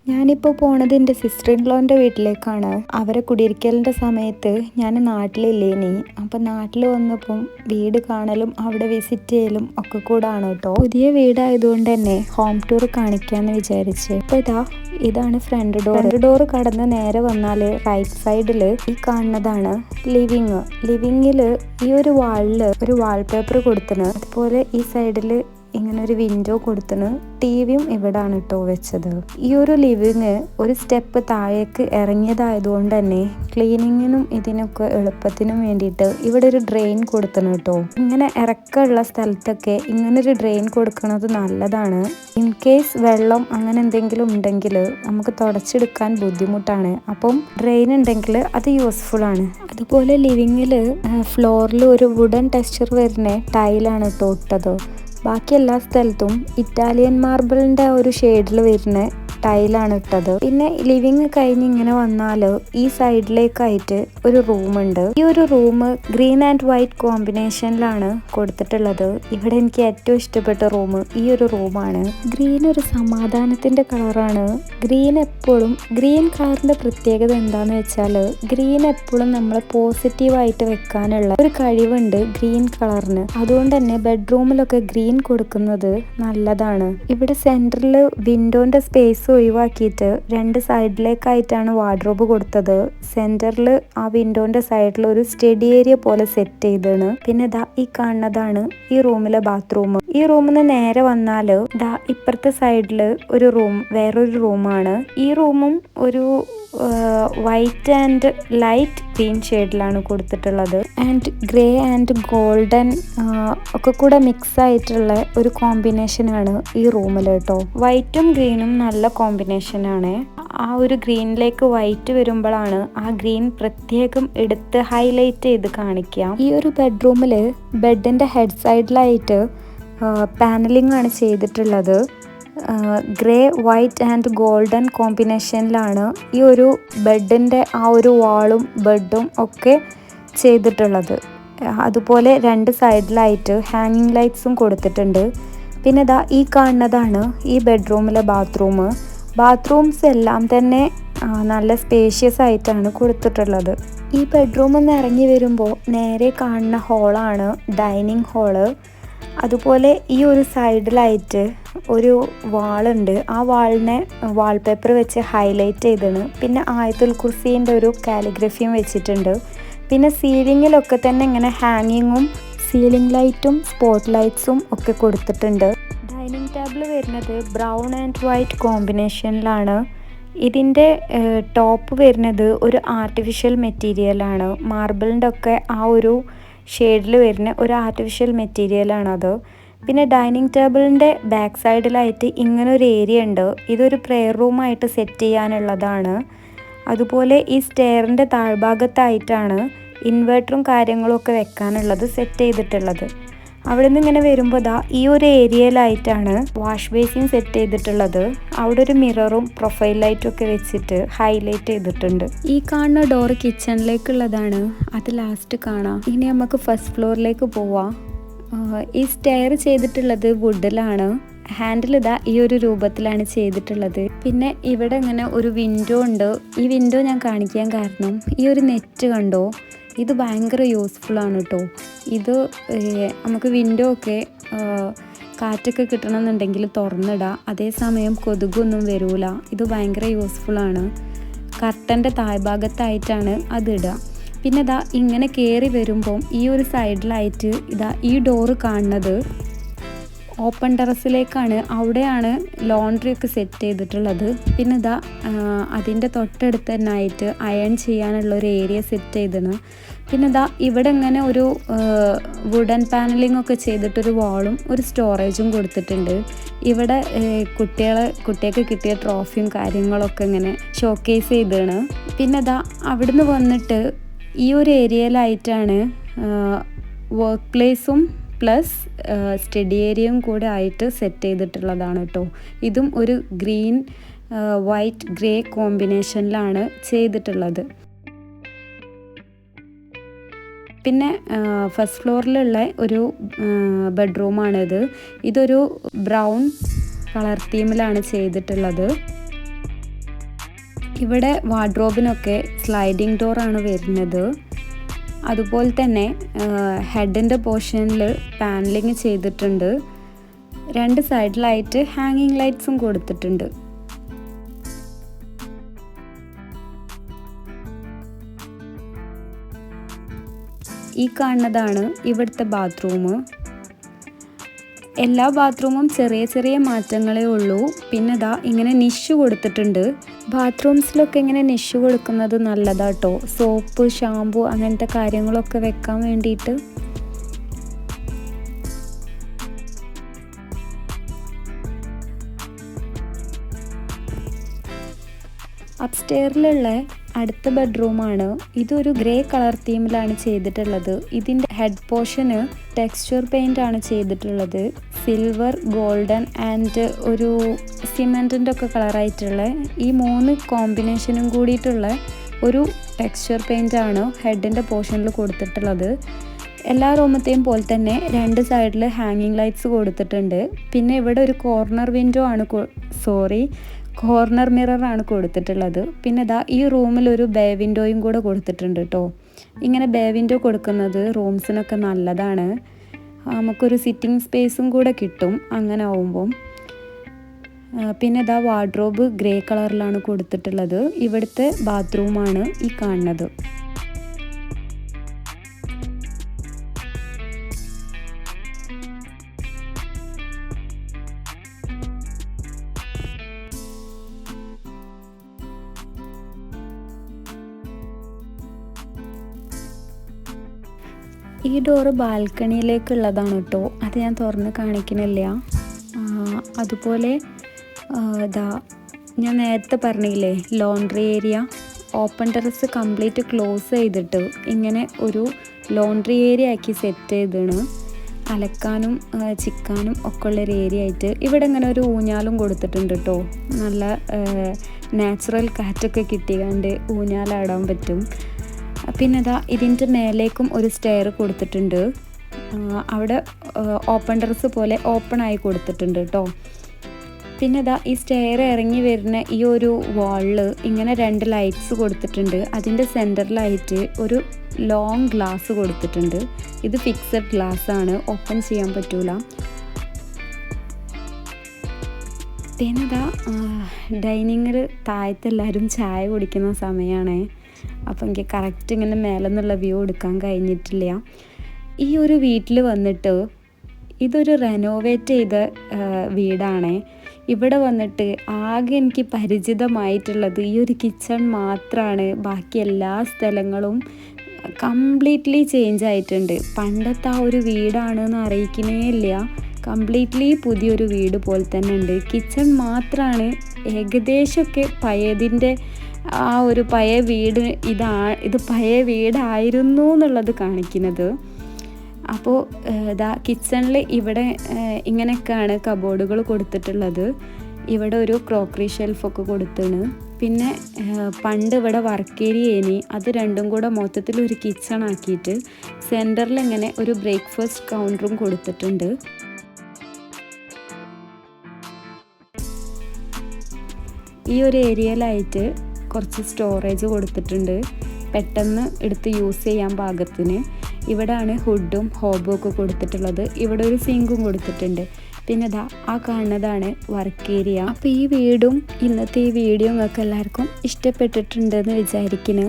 ഞാനിപ്പോൾ പോണത് എൻ്റെ സിസ്റ്റർ ഇൻ ലോൻ്റെ വീട്ടിലേക്കാണ്. അവരെ കുടിയിരിക്കലിൻ്റെ സമയത്ത് ഞാൻ നാട്ടിലില്ലേനി. അപ്പം നാട്ടിൽ വന്നപ്പം വീട് കാണലും അവിടെ വിസിറ്റ് ചെയ്യലും ഒക്കെ കൂടാണ് കേട്ടോ. പുതിയ വീടായതുകൊണ്ട് തന്നെ ഹോം ടൂർ കാണിക്കാമെന്ന് വിചാരിച്ച്. അപ്പോൾ ഇതാണ് ഫ്രണ്ട് ഡോർ കടന്ന് നേരെ വന്നാൽ റൈറ്റ് സൈഡിൽ ഈ കാണുന്നതാണ് ലിവിങ്ങിൽ ഈ ഒരു വാളിൽ ഒരു വാൾപേപ്പർ കൊടുത്തിന്. അതുപോലെ ഈ സൈഡിൽ ഇങ്ങനെ ഒരു വിൻഡോ കൊടുത്തിന്. ടിവിയും ഇവിടാണ് കേട്ടോ വെച്ചത്. ഈ ഒരു ലിവിങ് ഒരു സ്റ്റെപ്പ് താഴേക്ക് ഇറങ്ങിയതായതുകൊണ്ട് തന്നെ ക്ലീനിങ്ങിനും ഇതിനൊക്കെ എളുപ്പത്തിനും വേണ്ടിയിട്ട് ഇവിടെ ഒരു ഡ്രെയിൻ കൊടുത്തിന് കേട്ടോ. ഇങ്ങനെ ഇറക്കമുള്ള സ്ഥലത്തൊക്കെ ഇങ്ങനൊരു ഡ്രെയിൻ കൊടുക്കുന്നത് നല്ലതാണ്. ഇൻ കേസ് വെള്ളം അങ്ങനെ എന്തെങ്കിലും ഉണ്ടെങ്കിൽ നമുക്ക് തുടച്ചെടുക്കാൻ ബുദ്ധിമുട്ടാണ്. അപ്പം ഡ്രെയിൻ ഉണ്ടെങ്കിൽ അത് യൂസ്ഫുൾ ആണ്. അതുപോലെ ലിവിങ്ങിൽ ഫ്ലോറിൽ ഒരു വുഡൻ ടെക്സ്ചർ വരുന്ന ടൈലാണ് കേട്ടോ ഇട്ടത്. ബാക്കി എല്ലാ സ്ഥലത്തും ഇറ്റാലിയൻ മാർബിളിൻ്റെ ഒരു ഷെയ്ഡിൽ വരുന്ന ടൈലാണ് ഇട്ടത്. പിന്നെ ലിവിങ് കഴിഞ്ഞ് ഇങ്ങനെ വന്നാൽ ഈ സൈഡിലേക്കായിട്ട് ഒരു റൂമുണ്ട്. ഈ ഒരു റൂം ഗ്രീൻ ആൻഡ് വൈറ്റ് കോമ്പിനേഷനിലാണ് കൊടുത്തിട്ടുള്ളത്. ഇവിടെ എനിക്ക് ഏറ്റവും ഇഷ്ടപ്പെട്ട റൂം ഈ ഒരു റൂമാണ്. ഗ്രീൻ ഒരു സമാധാനത്തിന്റെ കളറാണ്. ഗ്രീൻ കളറിന്റെ പ്രത്യേകത എന്താന്ന് വെച്ചാൽ ഗ്രീൻ എപ്പോഴും നമ്മളെ പോസിറ്റീവായിട്ട് വെക്കാനുള്ള ഒരു കഴിവുണ്ട് ഗ്രീൻ കളറിന്. അതുകൊണ്ട് തന്നെ ബെഡ്റൂമിലൊക്കെ ഗ്രീൻ കൊടുക്കുന്നത് നല്ലതാണ്. ഇവിടെ സെന്ററിൽ വിൻഡോന്റെ സ്പേസ് ഒഴിവാക്കിയിട്ട് രണ്ട് സൈഡിലേക്കായിട്ടാണ് വാർഡ്രോബ് കൊടുത്തത്. സെന്ററിൽ ആ വിൻഡോന്റെ സൈഡിൽ ഒരു സ്റ്റഡി ഏരിയ പോലെ സെറ്റ് ചെയ്താണ്. പിന്നെ ഈ കാണുന്നതാണ് ഈ റൂമിലെ ബാത്റൂം. ഈ റൂമിൽ നിന്ന് നേരെ വന്നാൽ ഇപ്പുറത്തെ സൈഡിൽ ഒരു റൂം, വേറൊരു റൂമാണ്. ഈ റൂമും ഒരു വൈറ്റ് ആൻഡ് ലൈറ്റ് ഗ്രീൻ ഷെയ്ഡിലാണ് കൊടുത്തിട്ടുള്ളത്. ആൻഡ് ഗ്രേ ആൻഡ് ഗോൾഡൻ ഒക്കെ കൂടെ മിക്സ് ആയിട്ടുള്ള ഒരു കോമ്പിനേഷനാണ് ഈ റൂമിൽ കേട്ടോ. വൈറ്റും ഗ്രീനും നല്ല കോമ്പിനേഷനാണ്. ആ ഒരു ഗ്രീനിലേക്ക് വൈറ്റ് വരുമ്പോഴാണ് ആ ഗ്രീൻ പ്രത്യേകം എടുത്ത് ഹൈലൈറ്റ് ചെയ്ത് കാണിക്കുക. ഈ ഒരു ബെഡ്റൂമിൽ ബെഡിൻ്റെ ഹെഡ് സൈഡിലായിട്ട് പാനലിംഗ് ആണ് ചെയ്തിട്ടുള്ളത്. ഗ്രേ വൈറ്റ് ആൻഡ് ഗോൾഡൻ കോമ്പിനേഷനിലാണ് ഈ ഒരു ബെഡിൻ്റെ ആ ഒരു വാളും ബെഡും ഒക്കെ ചെയ്തിട്ടുള്ളത്. അതുപോലെ രണ്ട് സൈഡിലായിട്ട് ഹാങ്ങിങ് ലൈറ്റ്സും കൊടുത്തിട്ടുണ്ട്. പിന്നെ ഈ കാണുന്നതാണ് ഈ ബെഡ്റൂമിലെ ബാത്റൂംസ് എല്ലാം തന്നെ നല്ല സ്പേഷ്യസ് ആയിട്ടാണ് കൊടുത്തിട്ടുള്ളത്. ഈ റൂമിൽ നിന്ന് ഇറങ്ങി വരുമ്പോൾ നേരെ കാണുന്ന ഹോളാണ് ഡൈനിങ് ഹാള്. അതുപോലെ ഈ ഒരു സൈഡിലായിട്ട് ഒരു വാളുണ്ട്. ആ വാളിനെ വാൾപേപ്പർ വെച്ച് ഹൈലൈറ്റ് ചെയ്താണ്. പിന്നെ ആയത്തുൽ കുർസീൻ്റെ ഒരു കാലിഗ്രഫിയും വെച്ചിട്ടുണ്ട്. പിന്നെ സീലിങ്ങിലൊക്കെ തന്നെ ഇങ്ങനെ ഹാങ്ങിങ്ങും സീലിംഗ് ലൈറ്റും സ്പോട്ട് ലൈറ്റ്സും ഒക്കെ കൊടുത്തിട്ടുണ്ട്. ഡൈനിങ് ടേബിൾ വരുന്നത് ബ്രൗൺ ആൻഡ് വൈറ്റ് കോമ്പിനേഷനിലാണ്. ഇതിൻ്റെ ടോപ്പ് വരുന്നത് ഒരു ആർട്ടിഫിഷ്യൽ മെറ്റീരിയലാണ്. മാർബിളിൻ്റെ ഒക്കെ ആ ഒരു ഷെയ്ഡിൽ വരുന്ന ഒരു ആർട്ടിഫിഷ്യൽ മെറ്റീരിയലാണത്. പിന്നെ ഡൈനിങ് ടേബിളിൻ്റെ ബാക്ക് സൈഡിലായിട്ട് ഇങ്ങനൊരു ഏരിയ ഉണ്ട്. ഇതൊരു പ്രെയർ റൂമായിട്ട് സെറ്റ് ചെയ്യാനുള്ളതാണ്. അതുപോലെ ഈ സ്റ്റെയറിൻ്റെ താഴ്ഭാഗത്തായിട്ടാണ് ഇൻവെർട്ടറും കാര്യങ്ങളും ഒക്കെ വെക്കാനുള്ളത് സെറ്റ് ചെയ്തിട്ടുള്ളത്. അവിടെ നിന്ന് ഇങ്ങനെ വരുമ്പോൾ ഈ ഒരു ഏരിയയിലായിട്ടാണ് വാഷ് ബേസിൻ സെറ്റ് ചെയ്തിട്ടുള്ളത്. അവിടെ ഒരു മിററും പ്രൊഫൈൽ ലൈറ്റും ഒക്കെ വെച്ചിട്ട് ഹൈലൈറ്റ് ചെയ്തിട്ടുണ്ട്. ഈ കാണുന്ന ഡോറ് കിച്ചണിലേക്കുള്ളതാണ്. അത് ലാസ്റ്റ് കാണാം. ഇനി നമുക്ക് ഫസ്റ്റ് ഫ്ലോറിലേക്ക് പോവാം. ഈ സ്റ്റെയർ ചെയ്തിട്ടുള്ളത് വുഡിലാണ്. ഹാൻഡിൽ ഈ ഒരു രൂപത്തിലാണ് ചെയ്തിട്ടുള്ളത്. പിന്നെ ഇവിടെ ഇങ്ങനെ ഒരു വിൻഡോ ഉണ്ട്. ഈ വിൻഡോ ഞാൻ കാണിക്കാൻ കാരണം ഈ ഒരു നെറ്റ് കണ്ടോ, ഇത് ഭയങ്കര യൂസ്ഫുള്ളാണ് കേട്ടോ. ഇത് നമുക്ക് വിൻഡോ ഒക്കെ കാറ്റൊക്കെ കിട്ടണമെന്നുണ്ടെങ്കിൽ തുറന്നിടാം. അതേസമയം കൊതുകൊന്നും വരില്ല. ഇത് ഭയങ്കര യൂസ്ഫുള്ളാണ്. കർട്ടൻ്റെ താഴ്ഭാഗത്തായിട്ടാണ് അതിടുക. പിന്നെ ഇങ്ങനെ കയറി വരുമ്പം ഈ ഒരു സൈഡിലായിട്ട് ഈ ഡോറ് കാണുന്നത് ഓപ്പൺ ടെറസിലേക്കാണ്. അവിടെയാണ് ലോണ്ട്രി ഒക്കെ സെറ്റ് ചെയ്തിട്ടുള്ളത്. പിന്നെ അതിൻ്റെ തൊട്ടടുത്ത് തന്നെ ആയിട്ട് അയൺ ചെയ്യാനുള്ള ഒരു ഏരിയ സെറ്റ് ചെയ്തതാണ്. പിന്നെ ഇവിടെ ഇങ്ങനെ ഒരു വുഡൻ പാനലിംഗ് ഒക്കെ ചെയ്തിട്ടൊരു വാളും ഒരു സ്റ്റോറേജും കൊടുത്തിട്ടുണ്ട്. ഇവിടെ കുട്ടികൾക്ക് കിട്ടിയ ട്രോഫിയും കാര്യങ്ങളൊക്കെ ഇങ്ങനെ ഷോക്കേസ് ചെയ്തതാണ്. പിന്നെ അവിടുന്ന് വന്നിട്ട് ഈ ഒരു ഏരിയയിലായിട്ടാണ് വർക്ക് പ്ലേസും പ്ലസ് സ്റ്റഡി ഏരിയയും കൂടെ ആയിട്ട് സെറ്റ് ചെയ്തിട്ടുള്ളതാണ് കേട്ടോ. ഇതും ഒരു ഗ്രീൻ വൈറ്റ് ഗ്രേ കോമ്പിനേഷനിലാണ് ചെയ്തിട്ടുള്ളത്. പിന്നെ ഫസ്റ്റ് ഫ്ലോറിലുള്ള ഒരു ബെഡ്റൂമാണിത്. ഇതൊരു ബ്രൗൺ കളർ തീമിലാണ് ചെയ്തിട്ടുള്ളത്. ഇവിടെ വാർഡ്രോബിനൊക്കെ സ്ലൈഡിംഗ് ഡോറാണ് വരുന്നത്. അതുപോലെ തന്നെ ഹെഡിൻ്റെ പോർഷനിൽ പാനലിങ് ചെയ്തിട്ടുണ്ട്. 2 സൈഡിലായിട്ട് ഹാങ്ങിങ് ലൈറ്റ്സും കൊടുത്തിട്ടുണ്ട്. ഈ കാണുന്നതാണ് ഇവിടുത്തെ ബാത്റൂം. എല്ലാ ബാത്റൂമും ചെറിയ ചെറിയ മാറ്റങ്ങളേ ഉള്ളൂ. പിന്നെ ദാ ഇങ്ങനെ നിഷ് കൊടുത്തിട്ടുണ്ട്. ബാത്റൂംസിലൊക്കെ ഇങ്ങനെ നിഷ് കൊടുക്കുന്നത് നല്ലതാട്ടോ. സോപ്പ്, ഷാമ്പു അങ്ങനത്തെ കാര്യങ്ങളൊക്കെ വെക്കാൻ വേണ്ടിയിട്ട്. അപ്സ്റ്റെയറിലുള്ള അടുത്ത ബെഡ്റൂമാണ്. ഇതൊരു ഗ്രേ കളർ തീമിലാണ് ചെയ്തിട്ടുള്ളത്. ഇതിൻ്റെ ഹെഡ് പോർഷന് ടെക്സ്ചർ പെയിൻ്റ് ആണ് ചെയ്തിട്ടുള്ളത്. സിൽവർ, ഗോൾഡൻ ആൻഡ് ഒരു സിമെൻറ്റിൻ്റെ ഒക്കെ കളറായിട്ടുള്ള ഈ 3 കോമ്പിനേഷനും കൂടിയിട്ടുള്ള ഒരു ടെക്സ്ചർ പെയിൻ്റ് ആണ് ഹെഡിൻ്റെ പോർഷനിൽ കൊടുത്തിട്ടുള്ളത്. എല്ലാ റൂമത്തെയും പോലെ തന്നെ 2 സൈഡിൽ ഹാങ്ങിങ് ലൈറ്റ്സ് കൊടുത്തിട്ടുണ്ട്. പിന്നെ ഇവിടെ ഒരു കോർണർ മിററാണ് കൊടുത്തിട്ടുള്ളത്. പിന്നെ ഇതാ ഈ റൂമിൽ ഒരു ബേ വിൻഡോയും കൂടെ കൊടുത്തിട്ടുണ്ട് കേട്ടോ. ഇങ്ങനെ ബേ വിൻഡോ കൊടുക്കുന്നത് റൂംസിനൊക്കെ നല്ലതാണ്. നമുക്കൊരു സിറ്റിംഗ് സ്പേസും കൂടെ കിട്ടും അങ്ങനെ ആവുമ്പം. പിന്നെ ഇതാ വാർഡ്രോബ് ഗ്രേ കളറിലാണ് കൊടുത്തിട്ടുള്ളത്. ഇവിടുത്തെ ബാത്റൂമാണ് ഈ കാണുന്നത്. ഈ ഡോറ് ബാൽക്കണിയിലേക്കുള്ളതാണ് കേട്ടോ. അത് ഞാൻ തുറന്ന് കാണിക്കണില്ല. അതുപോലെ ഞാൻ നേരത്തെ പറഞ്ഞില്ലേ laundry area, open terrace complete close ചെയ്തിട്ട് ഇങ്ങനെ ഒരു ലോണ്ട്രി ഏരിയ ആക്കി സെറ്റ് ചെയ്താണ്. അലക്കാനും ചിക്കാനും ഒക്കെ ഉള്ളൊരു ഏരിയ ആയിട്ട്. ഇവിടെ ഇങ്ങനെ ഒരു ഊഞ്ഞാലും കൊടുത്തിട്ടുണ്ട് കേട്ടോ. നല്ല നാച്ചുറൽ കാറ്റൊക്കെ കിട്ടിയാണ്ട് ഊഞ്ഞാലാടാൻ പറ്റും. പിന്നെ ഇതിൻ്റെ മേലേക്കും ഒരു സ്റ്റെയർ കൊടുത്തിട്ടുണ്ട്. അവിടെ ഓപ്പൺ ടെറസ് പോലെ ഓപ്പണായി കൊടുത്തിട്ടുണ്ട് കേട്ടോ. പിന്നെ ഈ സ്റ്റെയർ ഇറങ്ങി വരുന്ന ഈ ഒരു വാളിൽ ഇങ്ങനെ 2 ലൈറ്റ്സ് കൊടുത്തിട്ടുണ്ട്. അതിൻ്റെ സെൻറ്ററിലായിട്ട് ഒരു ലോങ് ഗ്ലാസ് കൊടുത്തിട്ടുണ്ട്. ഇത് ഫിക്സഡ് ഗ്ലാസ് ആണ്, ഓപ്പൺ ചെയ്യാൻ പറ്റൂല. പിന്നെ ഡൈനിങ്ങിൽ താഴത്തെല്ലാവരും ചായ കുടിക്കുന്ന സമയമാണ്. അപ്പോൾ എനിക്ക് കറക്റ്റ് ഇങ്ങനെ മേലെ നിന്നുള്ള വ്യൂ എടുക്കാൻ കഴിഞ്ഞിട്ടില്ല. ഈ ഒരു വീട്ടിൽ വന്നിട്ട് ഇതൊരു റെനോവേറ്റ് ചെയ്ത വീടാണ്. ഇവിടെ വന്നിട്ട് ആകെ എനിക്ക് പരിചിതമായിട്ടുള്ളത് ഈ ഒരു കിച്ചൺ മാത്രമാണ്. ബാക്കി എല്ലാ സ്ഥലങ്ങളും കംപ്ലീറ്റ്ലി ചേഞ്ച് ആയിട്ടുണ്ട്. പണ്ടത്തെ ആ ഒരു വീടാണെന്ന് അറിയിക്കുന്നേ ഇല്ല. കംപ്ലീറ്റ്ലി പുതിയൊരു വീട് പോലെ തന്നെ ഉണ്ട്. കിച്ചൺ മാത്രമാണ് ഏകദേശമൊക്കെ പഴയതിൻ്റെ ആ ഒരു പഴയ വീട് ഇത് പഴയ വീടായിരുന്നു എന്നുള്ളത് കാണിക്കുന്നത്. അപ്പോൾ കിച്ചണിൽ ഇവിടെ ഇങ്ങനെയൊക്കെയാണ് കബോർഡുകൾ കൊടുത്തിട്ടുള്ളത്. ഇവിടെ ഒരു ക്രോക്കറി ഷെൽഫൊക്കെ കൊടുത്താണ്. പിന്നെ പണ്ട് ഇവിടെ വർക്ക് ഏരിയ അത് രണ്ടും കൂടെ മൊത്തത്തിൽ ഒരു കിച്ചൺ ആക്കിയിട്ട് സെൻറ്ററിൽ ഇങ്ങനെ ഒരു ബ്രേക്ക്ഫാസ്റ്റ് കൗണ്ടറും കൊടുത്തിട്ടുണ്ട്. ഈ ഒരു ഏരിയയിലായിട്ട് കുറച്ച് സ്റ്റോറേജ് കൊടുത്തിട്ടുണ്ട്, പെട്ടെന്ന് എടുത്ത് യൂസ് ചെയ്യാൻ പാകത്തിന്. ഇവിടെയാണ് ഹുഡും ഹോബും ഒക്കെ കൊടുത്തിട്ടുള്ളത്. ഇവിടെ ഒരു സിങ്കും കൊടുത്തിട്ടുണ്ട്. പിന്നെ ആ കാണുന്നതാണ് വർക്ക് ഏരിയ. അപ്പോൾ ഈ വീടും ഇന്നത്തെ ഈ വീഡിയോ നിങ്ങൾക്ക് എല്ലാവർക്കും ഇഷ്ടപ്പെട്ടിട്ടുണ്ടെന്ന് വിചാരിക്കുന്നു.